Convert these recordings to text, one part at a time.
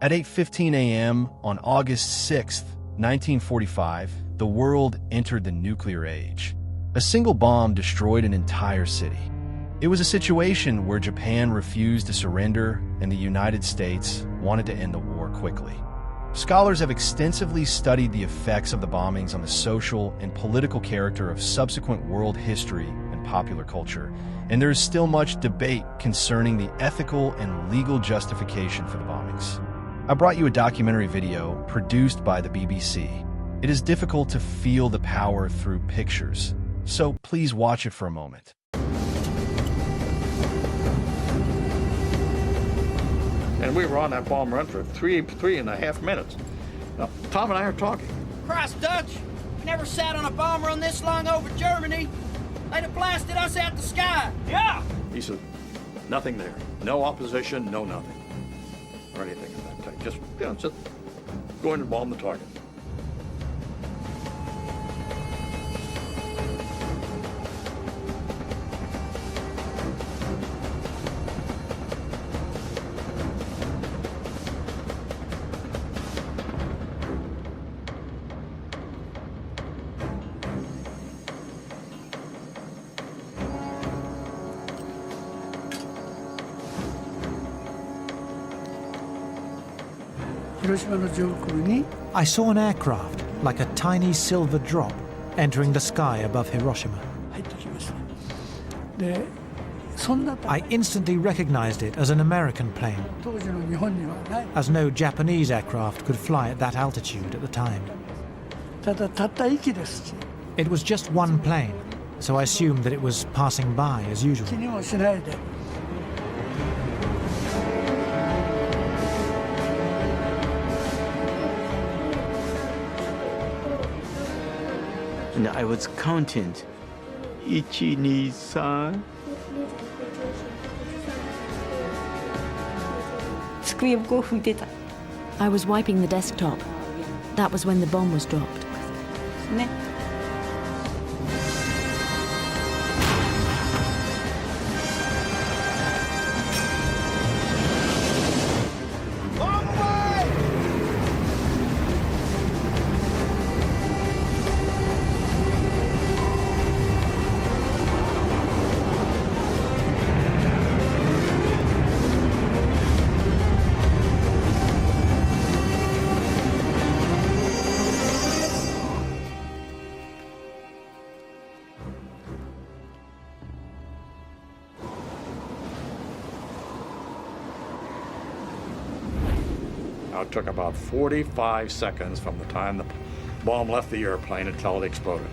At 8:15 a.m. on August 6, 1945, the world entered the nuclear age. A single bomb destroyed an entire city. It was a situation where Japan refused to surrender and the United States wanted to end the war quickly. Scholars have extensively studied the effects of the bombings on the social and political character of subsequent world history and popular culture, and there is still much debate concerning the ethical and legal justification for the bombings. I brought you a documentary video produced by the BBC. It is difficult to feel the power through pictures, so please watch it for a moment. And we were on that bomb run for three and a half minutes. Now, Tom and I are talking. Christ, Dutch! We never sat on a bomb run this long over Germany. They'd have blasted us out the sky. Yeah! He said, nothing there. No opposition, no nothing. Or anything of that type. Just going to bomb the target. I saw an aircraft, like a tiny silver drop, entering the sky above Hiroshima. I instantly recognized it as an American plane, as no Japanese aircraft could fly at that altitude at the time. It was just one plane, so I assumed that it was passing by as usual. And I was counting. 1, 2, 3. I was wiping the desktop. That was when the bomb was dropped. It took about 45 seconds from the time the bomb left the airplane until it exploded.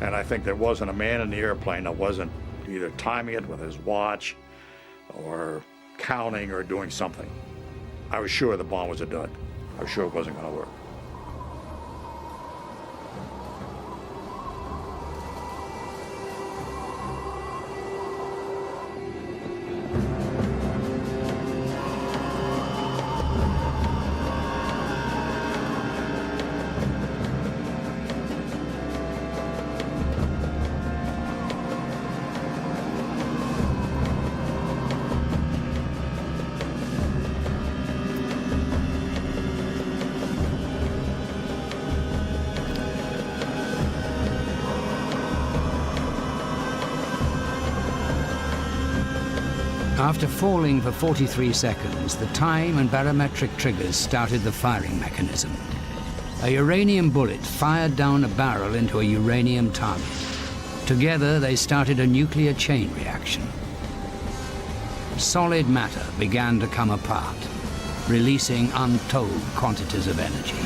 And I think there wasn't a man in the airplane that wasn't either timing it with his watch or counting or doing something. I was sure the bomb was a dud. I was sure it wasn't going to work. After falling for 43 seconds, the time and barometric triggers started the firing mechanism. A uranium bullet fired down a barrel into a uranium target. Together, they started a nuclear chain reaction. Solid matter began to come apart, releasing untold quantities of energy.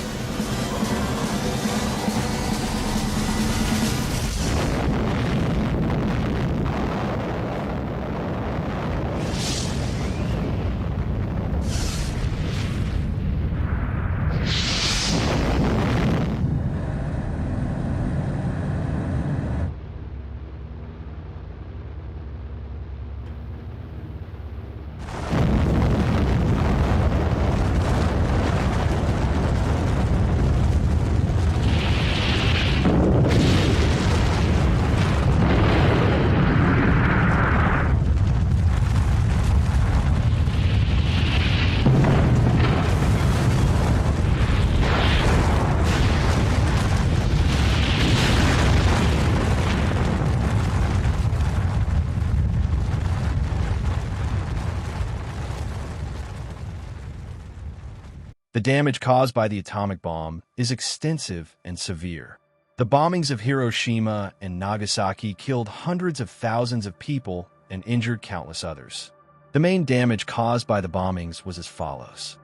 The damage caused by the atomic bomb is extensive and severe. The bombings of Hiroshima and Nagasaki killed hundreds of thousands of people and injured countless others. The main damage caused by the bombings was as follows.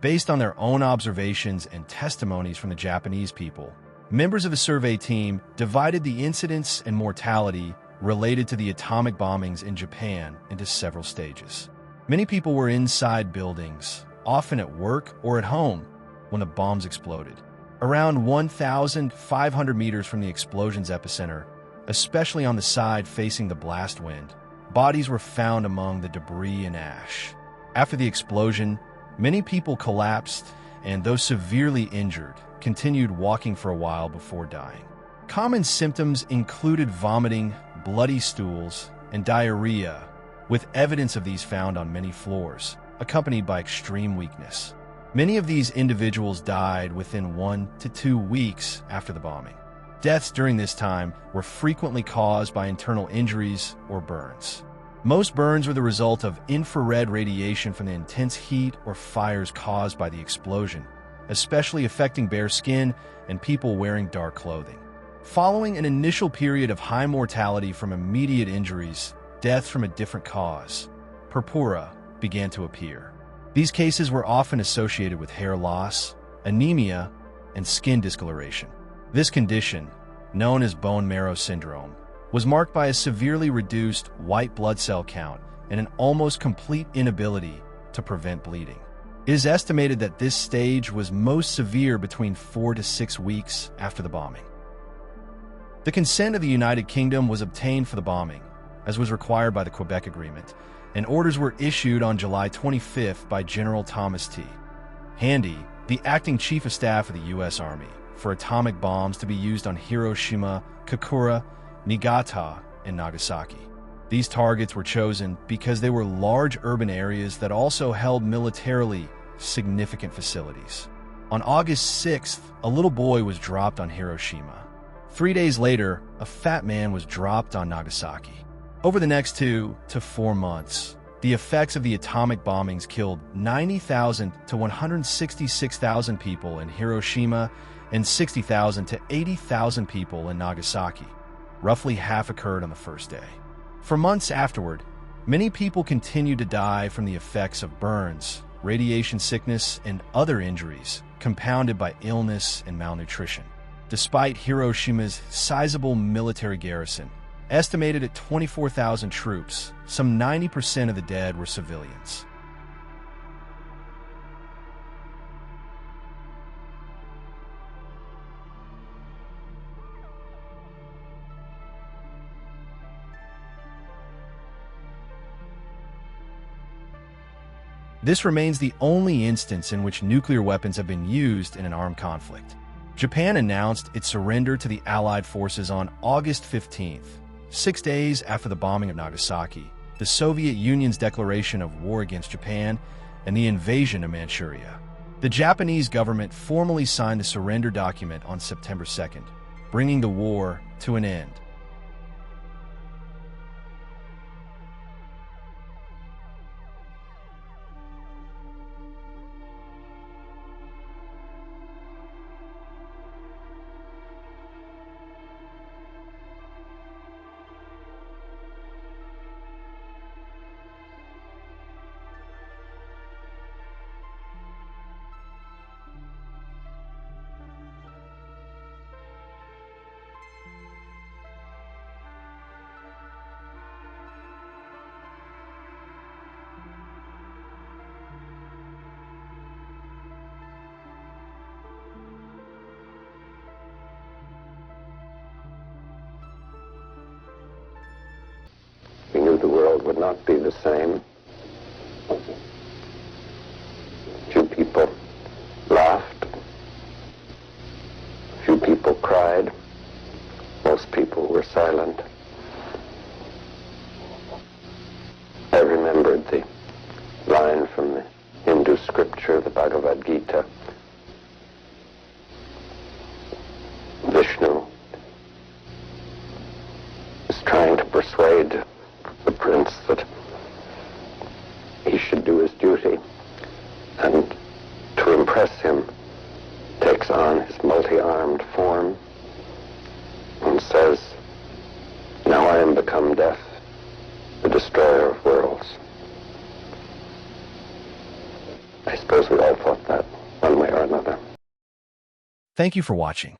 Based on their own observations and testimonies from the Japanese people, members of a survey team divided the incidents and mortality related to the atomic bombings in Japan into several stages. Many people were inside buildings, often at work or at home, when the bombs exploded. Around 1,500 meters from the explosion's epicenter, especially on the side facing the blast wind, bodies were found among the debris and ash. After the explosion, many people collapsed, and those severely injured continued walking for a while before dying. Common symptoms included vomiting, bloody stools, and diarrhea, with evidence of these found on many floors, accompanied by extreme weakness. Many of these individuals died within 1 to 2 weeks after the bombing. Deaths during this time were frequently caused by internal injuries or burns. Most burns were the result of infrared radiation from the intense heat or fires caused by the explosion, especially affecting bare skin and people wearing dark clothing. Following an initial period of high mortality from immediate injuries, deaths from a different cause, purpura, began to appear. These cases were often associated with hair loss, anemia, and skin discoloration. This condition, known as bone marrow syndrome, was marked by a severely reduced white blood cell count and an almost complete inability to prevent bleeding. It is estimated that this stage was most severe between 4 to 6 weeks after the bombing. The consent of the United Kingdom was obtained for the bombing, as was required by the Quebec Agreement, and orders were issued on July 25th by General Thomas T. Handy, the acting Chief of Staff of the U.S. Army, for atomic bombs to be used on Hiroshima, Kokura, Niigata, and Nagasaki. These targets were chosen because they were large urban areas that also held militarily significant facilities. On August 6th, a little boy was dropped on Hiroshima. 3 days later, a fat man was dropped on Nagasaki. Over the next 2 to 4 months, the effects of the atomic bombings killed 90,000 to 166,000 people in Hiroshima and 60,000 to 80,000 people in Nagasaki. Roughly half occurred on the first day. For months afterward, many people continued to die from the effects of burns, radiation sickness, and other injuries compounded by illness and malnutrition. Despite Hiroshima's sizable military garrison, estimated at 24,000 troops, some 90% of the dead were civilians. This remains the only instance in which nuclear weapons have been used in an armed conflict. Japan announced its surrender to the Allied forces on August 15th, 6 days after the bombing of Nagasaki, the Soviet Union's declaration of war against Japan, and the invasion of Manchuria. The Japanese government formally signed the surrender document on September 2nd, bringing the war to an end. We knew the world would not be the same. Few people laughed. Few people cried. Most people were silent. I remembered the line from the Hindu scripture, the Bhagavad Gita. Vishnu is trying to persuade the prince that should do his duty, and to impress him, takes on his multi-armed form and says, "Now I am become death, the destroyer of worlds." I suppose we all thought that one way or another. Thank you for watching.